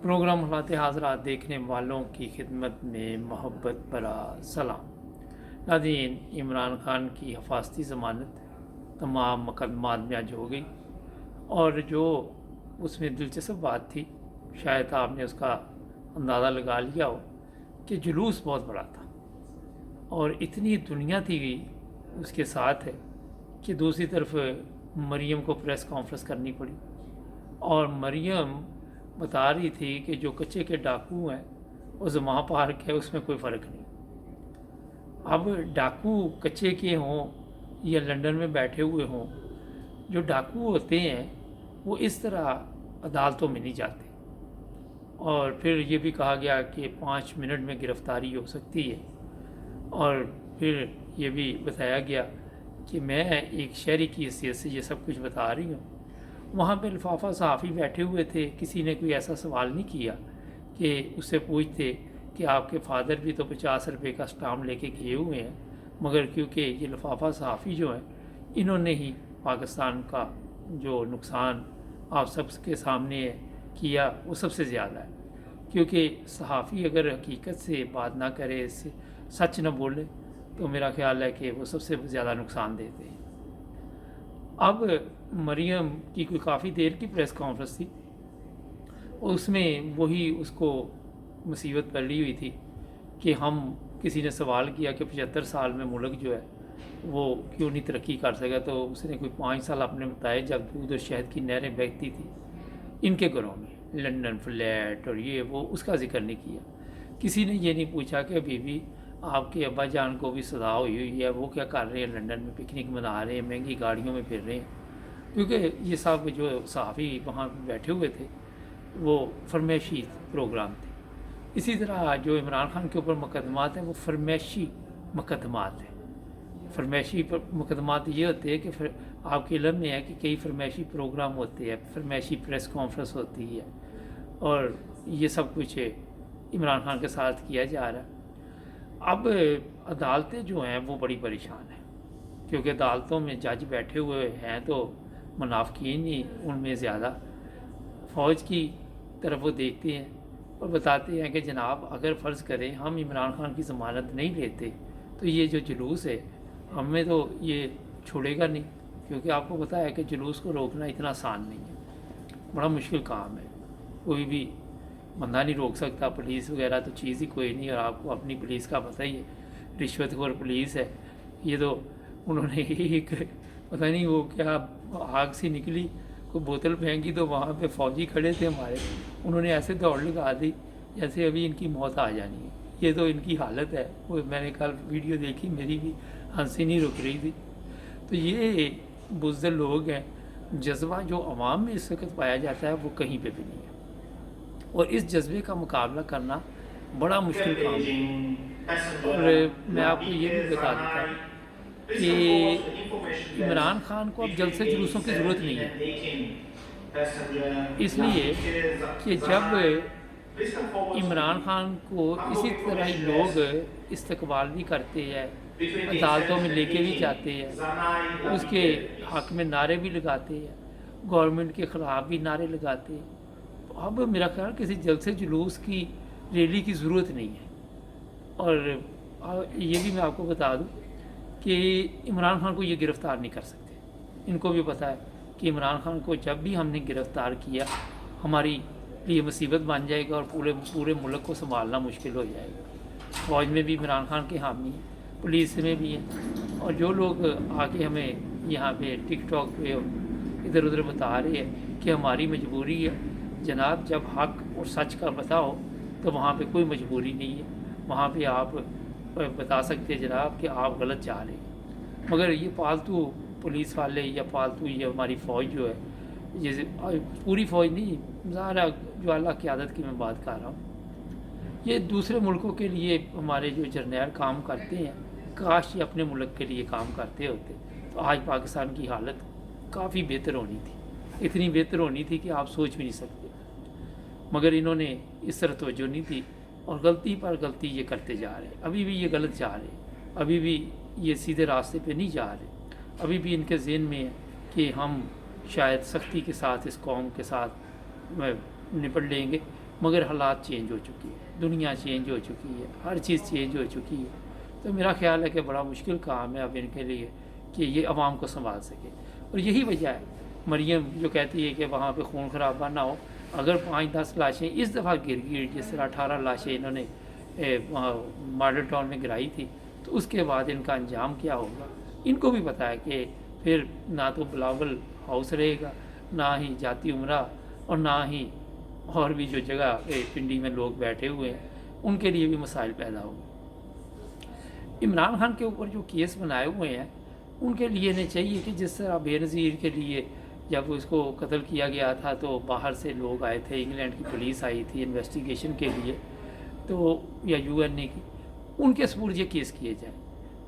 Programme हालात हाज़रात देखने वालों की खिदमत में मोहब्बत भरा सलाम। नाज़रीन, इमरान खान की हिफाजती ज़मानत तमाम मुकदमात में आज हो गई, और जो उसमें दिलचस्प बात थी, शायद आपने उसका अंदाज़ा लगा लिया हो कि जुलूस बहुत बड़ा था और इतनी दुनिया थी उसके साथ है कि दूसरी तरफ मरियम को प्रेस कॉन्फ्रेंस करनी पड़ी। और मरियम बता रही थी कि जो कच्चे के डाकू हैं वो जमा पार्क है, उसमें कोई फ़र्क नहीं। अब डाकू कच्चे के हों या लंदन में बैठे हुए हों, जो डाकू होते हैं वो इस तरह अदालतों में नहीं जाते। और फिर ये भी कहा गया कि 5 मिनट में गिरफ्तारी हो सकती है। और फिर ये भी बताया गया कि मैं एक शहरी की हैसियत से ये सब कुछ बता रही हूँ। वहाँ पे लिफाफा सहाफ़ी बैठे हुए थे, किसी ने कोई ऐसा सवाल नहीं किया कि उससे पूछते कि आपके फादर भी तो 50 रुपये का स्टाम्प लेके गए हुए हैं, मगर क्योंकि ये लिफाफा सहाफ़ी जो है इन्होंने ही पाकिस्तान का जो नुकसान आप सब के सामने किया वो सबसे ज़्यादा है। क्योंकि सहाफ़ी अगर हकीकत से बात ना करे, सच न बोले, तो मेरा ख्याल है कि वो सबसे ज़्यादा नुकसान देते हैं। अब मरियम की कोई काफ़ी देर की प्रेस कॉन्फ्रेंस थी, उसमें वही उसको मुसीबत पड़ी हुई थी कि हम किसी ने सवाल किया कि 75 साल में मुल्क जो है वो क्यों नहीं तरक्की कर सका, तो उसने कोई 5 साल अपने बताए जब दूध और शहद की नहरें बहती थी इनके घरों में, लंदन फ्लैट और ये वो, उसका जिक्र नहीं किया। किसी ने ये नहीं पूछा कि अभी भी आपके अब्बा जान को भी सदा हुई है, वो क्या कर रहे हैं, लंदन में पिकनिक मना रहे हैं, महंगी गाड़ियों में फिर रहे हैं। क्योंकि ये सब जो सहाफ़ी वहाँ बैठे हुए थे वो फरमाइशी प्रोग्राम थे। इसी तरह जो इमरान खान के ऊपर मुकदमात हैं वो फरमाइशी मुकदमात हैं। फरमाइशी मुकदमात ये होते हैं कि फिर आपके इल्म में है कि कई फरमाइशी प्रोग्राम होते हैं, फरमाइशी प्रेस कॉन्फ्रेंस होती है, और ये सब कुछ इमरान खान के साथ किया जा रहा है। अब अदालतें जो हैं वो बड़ी परेशान हैं, क्योंकि अदालतों में जज बैठे हुए हैं तो मुनाफिकीन ही उनमें ज़्यादा फ़ौज की तरफ वो देखते हैं और बताते हैं कि जनाब अगर फ़र्ज़ करें हम इमरान खान की ज़मानत नहीं लेते तो ये जो जुलूस है हमें तो ये छोड़ेगा नहीं, क्योंकि आपको पता है कि जुलूस को रोकना इतना आसान नहीं है, बड़ा मुश्किल काम है। कोई भी बंदा नहीं रोक सकता, पुलिस वगैरह तो चीज़ ही कोई नहीं, और आपको अपनी पुलिस का पता ही है, रिश्वतखोर पुलिस है ये। तो उन्होंने एक पता नहीं वो क्या आग सी निकली, कोई बोतल फेंकी तो वहाँ पे फ़ौजी खड़े थे हमारे, उन्होंने ऐसे दौड़ लगा दी जैसे अभी इनकी मौत आ जानी है। ये तो इनकी हालत है, वो मैंने कल वीडियो देखी, मेरी भी हंसी नहीं रुक रही थी। तो ये बुज़दिल लोग हैं, जज्बा जो अवाम में इस वक्त पाया जाता है वो कहीं पे भी नहीं है, और इस जज्बे का मुकाबला करना बड़ा मुश्किल काम है। और मैं आपको ये भी बता देता हूँ कि इमरान खान को अब जल्द से जुलूसों की ज़रूरत नहीं है, इसलिए कि जब इमरान खान को इसी तरह ही लोग इस्तकबाल भी करते हैं, अदालतों में लेके भी जाते हैं, उसके हक़ में नारे भी लगाते हैं, गवर्नमेंट के ख़िलाफ़ भी नारे लगाते हैं, तो अब मेरा ख्याल किसी जल्द से जुलूस की रैली की ज़रूरत नहीं है। और ये भी मैं आपको बता दूं कि इमरान खान को ये गिरफ़्तार नहीं कर सकते। इनको भी पता है कि इमरान खान को जब भी हमने गिरफ़्तार किया हमारी लिए मुसीबत बन जाएगा और पूरे मुल्क को संभालना मुश्किल हो जाएगा। फ़ौज में भी इमरान खान के हामी हैं, पुलिस में भी हैं, और जो लोग आके हमें यहाँ पे टिकटॉक पे इधर उधर बता रहे हैं कि हमारी मजबूरी है, जनाब जब हक़ और सच का पता हो तो वहाँ पे कोई मजबूरी नहीं है। वहाँ पे आप बता सकते हैं जनाब कि आप गलत जा रहे हैं, मगर ये पालतू पुलिस वाले या पालतू ये हमारी फ़ौज जो है, जैसे पूरी फ़ौज नहीं, ज़ाहिर जो अल्लाह की आदत की मैं बात कर रहा हूँ, ये दूसरे मुल्कों के लिए हमारे जो जर्नैल काम करते हैं, काश ये अपने मुल्क के लिए काम करते होते तो आज पाकिस्तान की हालत काफ़ी बेहतर होनी थी, इतनी बेहतर होनी थी कि आप सोच भी नहीं सकते। मगर इन्होंने इस तरह तवज्जो नहीं दी और गलती पर गलती ये करते जा रहे हैं। अभी भी ये गलत जा रहे हैं, अभी भी ये सीधे रास्ते पे नहीं जा रहे, अभी भी इनके ज़हन में है कि हम शायद सख्ती के साथ इस कौम के साथ निपट लेंगे, मगर हालात चेंज हो चुके हैं, दुनिया चेंज हो चुकी है, हर चीज़ चेंज हो चुकी है। तो मेरा ख्याल है कि बड़ा मुश्किल काम है अब इनके लिए कि ये आवाम को संभाल सके। और यही वजह है मरियम जो कहती है कि वहाँ पे खून खराबा ना हो। अगर 5-10 लाशें इस दफ़ा गिर गई, जिस तरह 18 लाशें इन्होंने मॉडल टाउन में गिराई थी, तो उसके बाद इनका अंजाम क्या होगा। इनको भी पता है कि फिर ना तो बिलावल हाउस रहेगा, ना ही जाती उमरा, और ना ही और भी जो जगह पिंडी में लोग बैठे हुए हैं उनके लिए भी मसाइल पैदा होंगे। इमरान खान के ऊपर जो केस बनाए हुए हैं उनके लिए नहीं चाहिए कि जिस तरह बेनज़ीर के लिए जब उसको कत्ल किया गया था तो बाहर से लोग आए थे, इंग्लैंड की पुलिस आई थी इन्वेस्टिगेशन के लिए, तो या यूएनए की, उनके सपुर्द ये केस किए जाए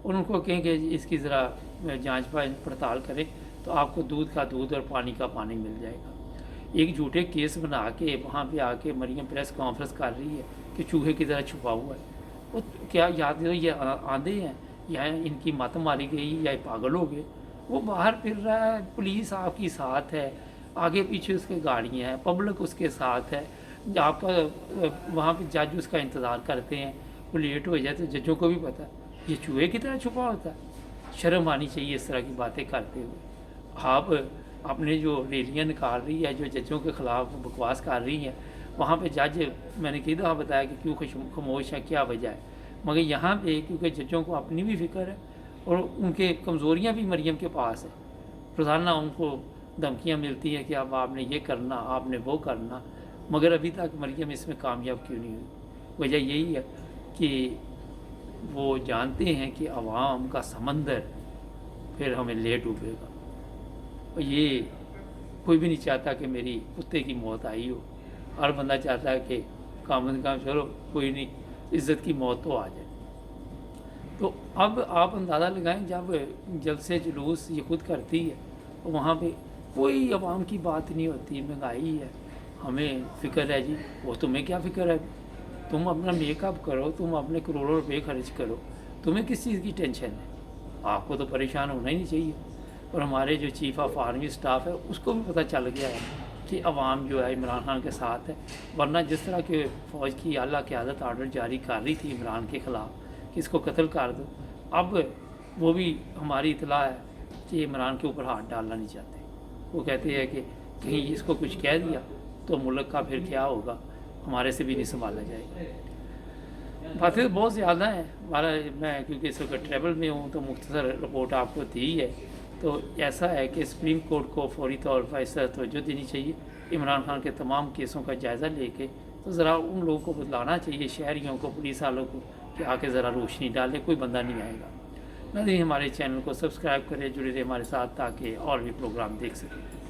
और उनको कहें कि इसकी ज़रा जांच पड़ताल करें तो आपको दूध का दूध और पानी का पानी मिल जाएगा। एक झूठे केस बना के वहाँ पे आके मरियम प्रेस कॉन्फ्रेंस कर रही है कि चूहे की तरह छुपा हुआ है। वो क्या याद करो, ये आंधे हैं या इनकी मत मारी गई या पागल हो गए। वो बाहर फिर रहा है, पुलिस आपकी साथ है, आगे पीछे उसके गाड़ियाँ हैं, पब्लिक उसके साथ है, आपका वहाँ पे जज उसका इंतज़ार करते हैं, वो लेट हो जाए तो जजों को भी पता है ये चूहे की तरह छुपा होता है। शर्म आनी चाहिए इस तरह की बातें करते हुए। आप अपने जो रैलियाँ निकाल रही है, जो जजों के ख़िलाफ़ बकवास कर रही हैं, वहाँ पे जज मैंने कई दफ़ा बताया कि क्यों खामोश है, क्या वजह है। मगर यहाँ पे क्योंकि जजों को अपनी भी फ़िक्र है और उनके कमज़ोरियाँ भी मरियम के पास है। रोज़ाना उनको धमकियाँ मिलती हैं कि अब आपने ये करना, आपने वो करना, मगर अभी तक मरियम इसमें कामयाब क्यों नहीं हुई। वजह यही है कि वो जानते हैं कि आवाम का समंदर फिर हमें ले डूबेगा। और ये कोई भी नहीं चाहता कि मेरी कुत्ते की मौत आई हो। हर बंदा चाहता है कि काम से काम चलो कोई नहीं, इज़्ज़त की मौत तो आ जाए। तो अब आप अंदाज़ा लगाएं, जब जलसे जुलूस ये खुद करती है तो वहाँ पे कोई आवाम की बात नहीं होती। महंगाई है, हमें फ़िक्र है जी, वो तुम्हें क्या फ़िक्र है। तुम अपना मेकअप करो, तुम अपने करोड़ों रुपए खर्च करो, तुम्हें किस चीज़ की टेंशन है। आपको तो परेशान होना ही नहीं चाहिए। और हमारे जो चीफ ऑफ आर्मी स्टाफ है उसको भी पता चल गया है कि अवाम जो है इमरान खान के साथ है। वरना जिस तरह के फ़ौज की आला क़यादत आर्डर जारी कर रही थी इमरान के ख़िलाफ़ कि इसको कत्ल कर दो, अब वो भी हमारी इतला है कि इमरान के ऊपर हाथ डालना नहीं चाहते। वो कहते हैं कि कहीं इसको कुछ कह दिया तो मुल्क का फिर क्या होगा, हमारे से भी नहीं संभाला जाएगा। बातें तो बहुत ज़्यादा हैं हमारा, मैं क्योंकि इस वक्त ट्रैवल में हूँ तो मुख्तसर रिपोर्ट आपको दी है। तो ऐसा है कि सुप्रीम कोर्ट को फौरी तौर पर इस तरह तवज्जो देनी चाहिए, इमरान खान के तमाम केसों का जायज़ा लेके तो ज़रा उन लोगों को बतलाना चाहिए, शहरियों को, पुलिस वालों को, कि आके ज़रा रोशनी डाले, कोई बंदा नहीं आएगा। नहीं, हमारे चैनल को सब्सक्राइब करें, जुड़े रहे हमारे साथ ताकि और भी प्रोग्राम देख सकें।